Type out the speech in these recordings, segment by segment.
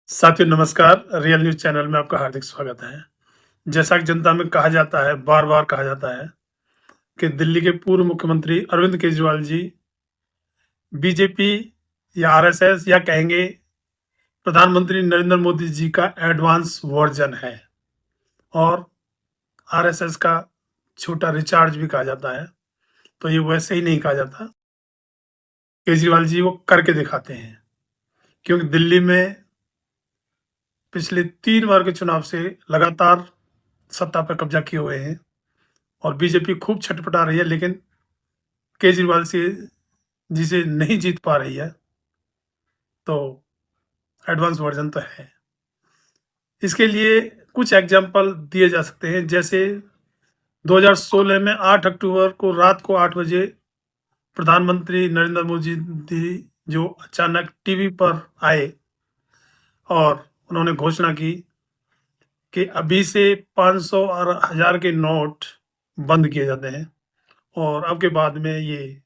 साथियों नमस्कार, real news channel में आपका हार्दिक स्वागत है। जैसा कि जनता में कहा जाता है, बार-बार कहा जाता है कि दिल्ली के पूर्व मुख्यमंत्री अरविंद केजरीवाल जी बीजेपी या आरएसएस या कहेंगे प्रधानमंत्री नरेंद्र मोदी जी का एडवांस वर्जन है और आरएसएस का छोटा रिचार्ज भी कहा जाता है। तो ये वैसे ही नहीं कहा जाता, केजरीवाल जी वो करके दिखाते हैं। क्योंकि दिल्ली में पिछले 3 बार के चुनाव से लगातार सत्ता पर कब्जा किए हुए हैं और बीजेपी खूब छटपटा रही है, लेकिन केजरीवाल से जिसे नहीं जीत पा रही है, तो एडवांस वर्जन तो है। इसके लिए कुछ एग्जांपल दिए जा सकते हैं, जैसे 2016 में 8 अक्टूबर को रात को 8 बजे प्रधानमंत्री नरेंद्र मोदी जी जो अचानक टीवी पर आए और उन्होंने घोषणा की कि अभी से 500 और 1000 के नोट बंद किए जाते हैं और अब के बाद में ये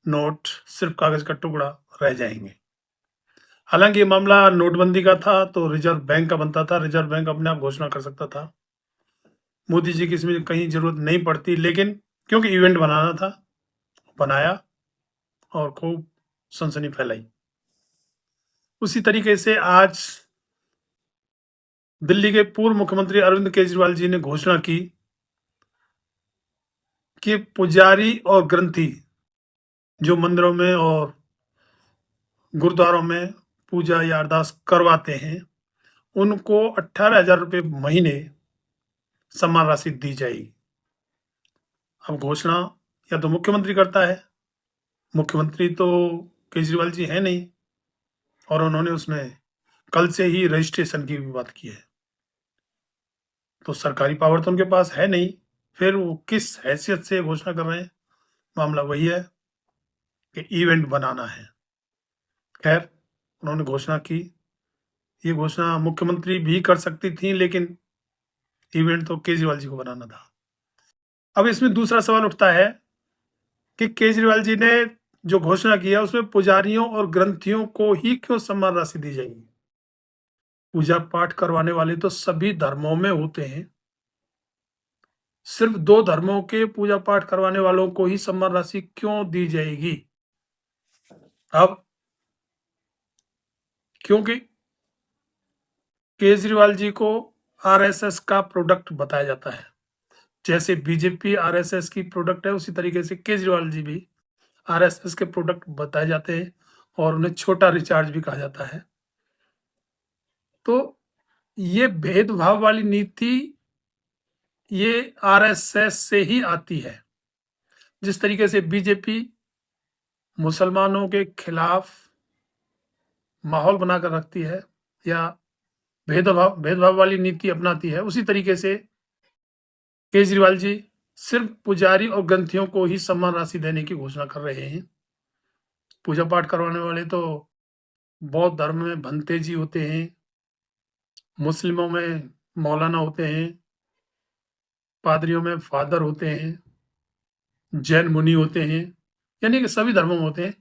नोट सिर्फ कागज का टुकड़ा रह जाएंगे। हालांकि ये मामला नोटबंदी का था, तो रिजर्व बैंक का बनता था, रिजर्व बैंक अपने आप घोषणा कर सकता था। मोदी जी की इसमें कहीं जरूरत नहीं पड़ती, लेकिन क्योंकि इवेंट बनाना था, बनाया और खूब सनसनी फैलाई। उसी तरीके से आज दिल्ली के पूर्व मुख्यमंत्री अरविंद केजरीवाल जी ने घोषणा की कि पुजारी और ग्रंथी जो मंदिरों में और गुरुद्वारों में पूजा या अरदास करवाते हैं, उनको 18,000 रुपये महीने सम्मान राशि दी जाएगी। अब घोषणा या तो मुख्यमंत्री करता है, मुख्यमंत्री तो केजरीवाल जी हैं नहीं और उन्होंने उसमें कल से ही रजिस्ट्रेशन की भी बात की है। तो सरकारी पावर तो उनके पास है नहीं, फिर वो किस हैसियत से घोषणा कर रहे हैं? मामला वही है कि इवेंट बनाना है। खैर, उन्होंने घोषणा की, ये घोषणा मुख्यमंत्री भी कर सकती थी, लेकिन इवेंट तो केजरीवाल जी को बनाना था। अब इसमें दूसरा सवाल उठता है कि केजरीवाल जी ने जो घोषणा किया उसमें पुजारियों और ग्रंथियों को ही क्यों सम्मान राशि दी जाएगी? पूजा पाठ करवाने वाले तो सभी धर्मों में होते हैं। सिर्फ 2 धर्मों के पूजा पाठ करवाने वालों को ही सम्मान राशि क्यों दी जाएगी? अब क्योंकि केजरीवाल जी को आरएसएस का प्रोडक्ट बताया जाता है। जैसे बीजेपी आरएसएस की प्रोडक्ट है, उसी तरीके से केजरीवाल जी भी आरएसएस के प्रोडक्ट बताए जाते हैं और उन्हें छोटा रिचार्ज भी कहा जाता है। तो ये भेदभाव वाली नीति ये आरएसएस से ही आती है। जिस तरीके से बीजेपी मुसलमानों के खिलाफ माहौल बनाकर रखती है या भेदभाव भेदभाव वाली नीति अपनाती है, उसी तरीके से केजरीवाल जी सिर्फ पुजारी और ग्रंथियों को ही सम्मान राशि देने की घोषणा कर रहे हैं। पूजा पाठ करवाने वाले तो बौद्ध धर्म में भंते जी होते हैं, मुस्लिमों में मौलाना होते हैं, पादरियों में फादर होते हैं, जैन मुनि होते हैं, यानी कि सभी धर्मों में होते हैं।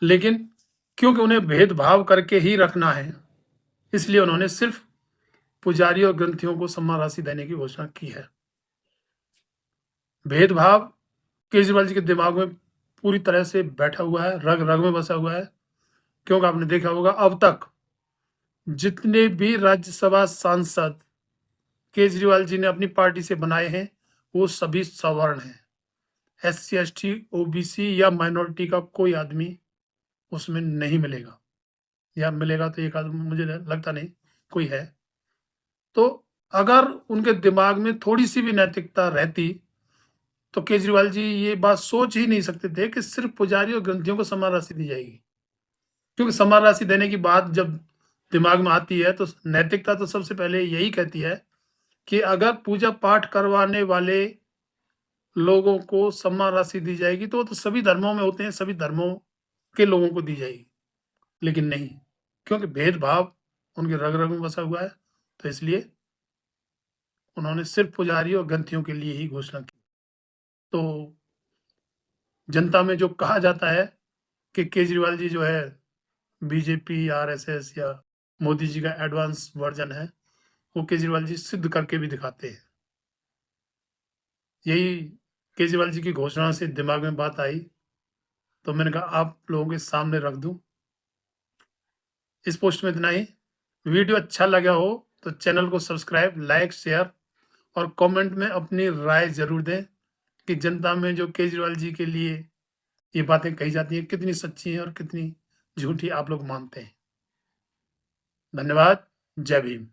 लेकिन क्योंकि उन्हें भेदभाव करके ही रखना है, इसलिए उन्होंने सिर्फ पुजारी और ग्रंथियों को सम्मान राशि देने की घोषणा की है। भेदभाव केजरीवाल जी के दिमाग में पूरी तरह से बैठा हुआ है, रग-रग में बसा हुआ है। क्योंकि आपने देखा होगा अब तक जितने भी राज्यसभा सांसद केजरीवाल जी ने अपनी पार्टी से बनाए हैं, वो सभी सवर्ण हैं। एससी, एसटी, ओबीसी या माइनॉरिटी का कोई आदमी उसमें नहीं मिलेगा, या मिलेगा तो एक आदमी, मुझे लगता नहीं कोई है। तो अगर उनके दिमाग में थोड़ी-सी भी नैतिकता रहती, तो केजरीवाल जी ये बात सोच ही नहीं सकते थे कि सिर्फ पुजारी और ग्रंथियों को सम्मान राशि दी जाएगी। क्योंकि सम्मान राशि देने की बात जब दिमाग में आती है, तो नैतिकता तो सबसे पहले यही कहती है कि अगर पूजा पाठ करवाने वाले लोगों को सम्मान राशि दी जाएगी, तो वो तो सभी धर्मों में होते हैं, सभी धर्मों के लोगों को दी जाएगी। लेकिन नहीं, क्योंकि भेदभाव उनके रग-रग में बसा हुआ है, तो इसलिए उन्होंने सिर्फ पुजारी और ग्रंथियों के लिए ही घोषणा की। तो जनता में जो कहा जाता है कि केजरीवाल जी जो है बीजेपी, आरएसएस या मोदी जी का एडवांस वर्जन है, वो केजरीवाल जी सिद्ध करके भी दिखाते हैं। यही केजरीवाल जी की घोषणा से दिमाग में बात आई, तो मैंने कहा आप लोगों के सामने रख दूं। इस पोस्ट में इतना ही। वीडियो अच्छा लगा हो तो चैनल को सब्सक्राइब, लाइक, शेयर और कमेंट में अपनी राय जरूर दें कि जनता में जो केजरीवाल जी के लिए ये बातें कही जाती हैं कितनी सच्ची हैं और कितनी झूठी आप लोग मानते हैं। धन्यवाद। जय भीम।